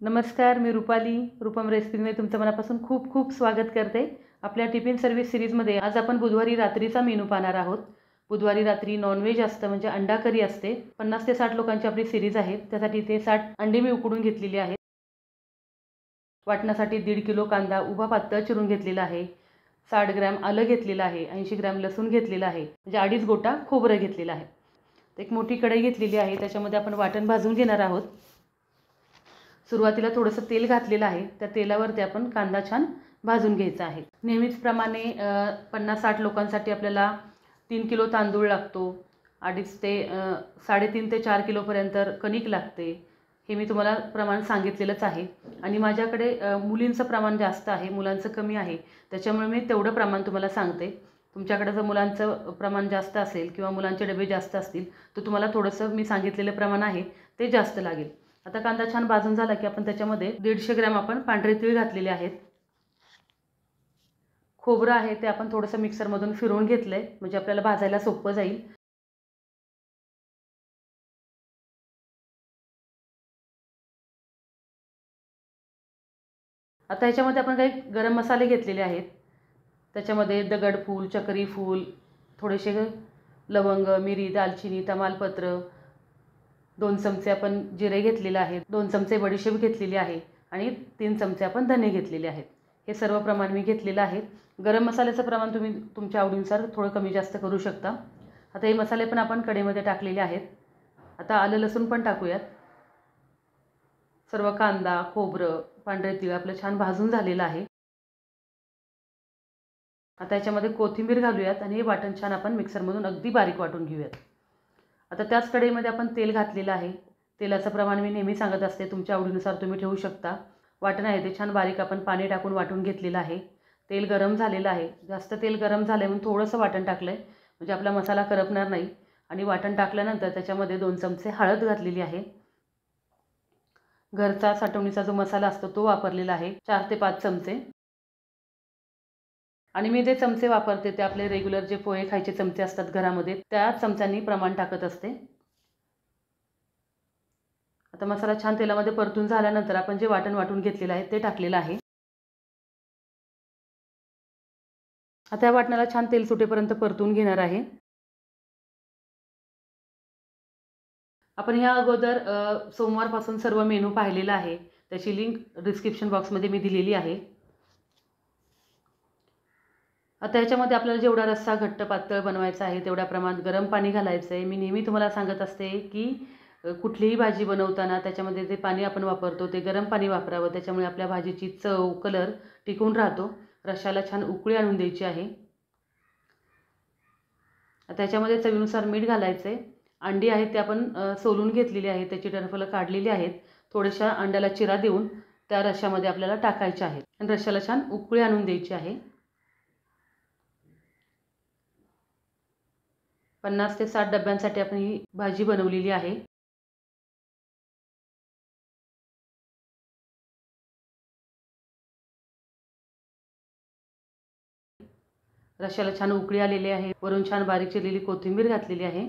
नमस्कार, मी रुपाली. रूपम रेसिपीमध्ये तुमचं मनापासून खूप खूप स्वागत करते. आपल्या टिफिन सर्व्हिस सीरीजमध्ये आज आपण बुधवारी रात्रीचा मेनू पाहणार आहोत. बुधवारी रात्री नॉनव्हेज असतं, म्हणजे अंडा करी असते. 50 ते 60 लोकांची आपली सीरीज आहे. त्यासाठी इथे 60 अंडी मी उकडून घेतलेली आहेत. वाटण्यासाठी 1.5 किलो कांदा उभा पातळ चिरून घेतलेला आहे. 60 ग्रॅम आलं घेतलेलं आहे. 80 ग्रॅम लसूण घेतलेला आहे. म्हणजे 2.5 गोटा खोबरं घेतलेलं आहे. एक मोठी कढई घेतलेली आहे. त्याच्यामध्ये आपण वाटण भाजून घेणार आहोत. सुरुवातीला थोडंसं तेल घातलेलं आहे. त्या तेलावरती आपण कांदा छान भाजून घ्यायचा आहे. नेहमीचप्रमाणे 50-60 लोकांसाठी आपल्याला 3 किलो तांदूळ लागतो. 2.5 ते 3.5 ते 4 किलोपर्यंत कणिक लागते. हे मी तुम्हाला प्रमाण सांगितलेलंच आहे. आणि माझ्याकडे मुलींचं प्रमाण जास्त आहे, मुलांचं कमी आहे. त्याच्यामुळे मी तेवढं प्रमाण तुम्हाला सांगते. तुमच्याकडे जर मुलांचं प्रमाण जास्त असेल किंवा मुलांचे डबे जास्त असतील तर तुम्हाला थोडंसं मी सांगितलेलं प्रमाण आहे ते जास्त लागेल. आता कांदा छान भाजून झाला की आपण त्याच्यामध्ये 150 ग्रॅम आपण पांढरे तीळ घातलेले आहेत. खोबरं आहे ते आपण थोडंसं मिक्सरमधून फिरवून घेतलं आहे, म्हणजे आपल्याला भाजायला सोपं जाईल. आता ह्याच्यामध्ये आपण काही गरम मसाले घेतलेले आहेत. त्याच्यामध्ये दगडफूल, चक्री फूल, थोडेसे लवंग, मिरी, दालचिनी, तमालपत्र, 2 चमचे आपण जिरे घेतलेले आहेत, 2 चमचे बडीशेप घेतलेली आहे आणि 3 चमचे आपण धने घेतलेले आहेत. हे सर्व प्रमाण मी घेतलेलं आहे. गरम मसाल्याचं प्रमाण तुम्ही तुमच्या आवडीनुसार थोडं कमी जास्त करू शकता. आता हे मसाले पण आपण कढईमध्ये टाकलेले आहेत. आता आलं लसूण पण टाकूयात. सर्व कांदा, खोबरं, पांढरे तीळ आपलं छान भाजून झालेलं आहे. आता याच्यामध्ये कोथिंबीर घालूयात आणि हे वाटण छान आपण मिक्सरमधून अगदी बारीक वाटून घेऊयात. आता त्याच कढईमध्ये आपण तेल घातलेलं आहे. तेलाचं प्रमाण मी नेहमी सांगत असते, तुमच्या आवडीनुसार तुम्ही ठेवू शकता. वाटण आहे ते छान बारीक आपण पाणी टाकून वाटून घेतलेलं आहे. तेल गरम झालेलं आहे. जास्त तेल गरम झालं म्हणून थोडंसं वाटण टाकलं आहे, म्हणजे आपला मसाला करपणार नाही. आणि वाटण टाकल्यानंतर त्याच्यामध्ये 2 चमचे हळद घातलेली आहे. घरचा साठवणीचा जो मसाला असतो तो वापरलेला आहे, 4 ते 5 चमचे. आणि मी जे चमचे वापरते ते आपले रेग्युलर जे पोहे खायचे चमचे असतात घरामध्ये, त्या चमच्यांनी प्रमाण टाकत असते. आता मसाला छान तेलामध्ये परतून झाल्यानंतर आपण जे वाटण वाटून घेतलेलं आहे ते टाकलेलं आहे. आता या वाटणाला छान तेल सुटेपर्यंत परतून घेणार आहे. आपण ह्या अगोदर सोमवारपासून सर्व मेनू पाहिलेला आहे. त्याची लिंक डिस्क्रिप्शन बॉक्समध्ये मी दिलेली आहे. आता ह्याच्यामध्ये आपल्याला जेवढा रस्सा घट्ट पातळ बनवायचा आहे तेवढ्या प्रमाणात गरम पाणी घालायचं आहे. मी नेहमी तुम्हाला सांगत असते की कुठलीही भाजी बनवताना त्याच्यामध्ये जे पाणी आपण वापरतो ते गरम पाणी वापरावं. त्याच्यामुळे आपल्या भाजीची चव, कलर टिकून राहतो. रश्श्याला छान उकळी आणून द्यायची आहे. आता त्याच्यामध्ये चवीनुसार मीठ घालायचं आहे. अंडी आहेत ते आपण सोलून घेतलेली आहे, त्याची टरफलं काढलेली आहेत. थोड्याशा अंड्याला चिरा देऊन त्या रश्श्यामध्ये आपल्याला टाकायच्या आहेत आणि रश्श्याला छान उकळी आणून द्यायची आहे. 50 ते 60 डब्यांसाठी आपण ही भाजी बनवलेली आहे. रश्श्याला छान उकळी आलेली आहे. वरून छान बारीक चिरलेली कोथिंबीर घातलेली आहे.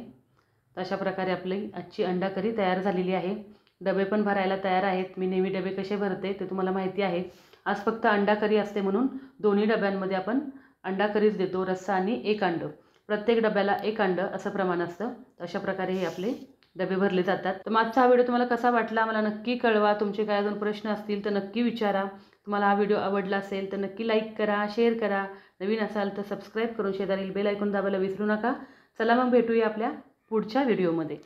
अशा प्रकारे आपली आजची अंडा करी तयार झालेली आहे. डबे पण भरायला तयार आहेत. मी नेहमी डबे कसे भरते ते तुम्हाला माहिती आहे. आज फक्त अंडा करी असते म्हणून दोन्ही डब्यांमध्ये आपण अंडा करीच देतो, रस्सा आणि 1 अंडं. प्रत्येक डब्याला 1 अंडं असं प्रमाण असतं. अशा प्रकारे हे आपले डबे भरले जातात. तर माझा हा व्हिडिओ तुम्हाला कसा वाटला मला नक्की कळवा. तुमचे काय अजून प्रश्न असतील तर नक्की विचारा. तुम्हाला हा व्हिडिओ आवडला असेल तर नक्की लाईक करा, शेअर करा. नवीन असाल तर सबस्क्राईब करून शेजारील बेल आयकॉन दाबायला विसरू नका. चला मग भेटूया आपल्या पुढच्या व्हिडिओमध्ये.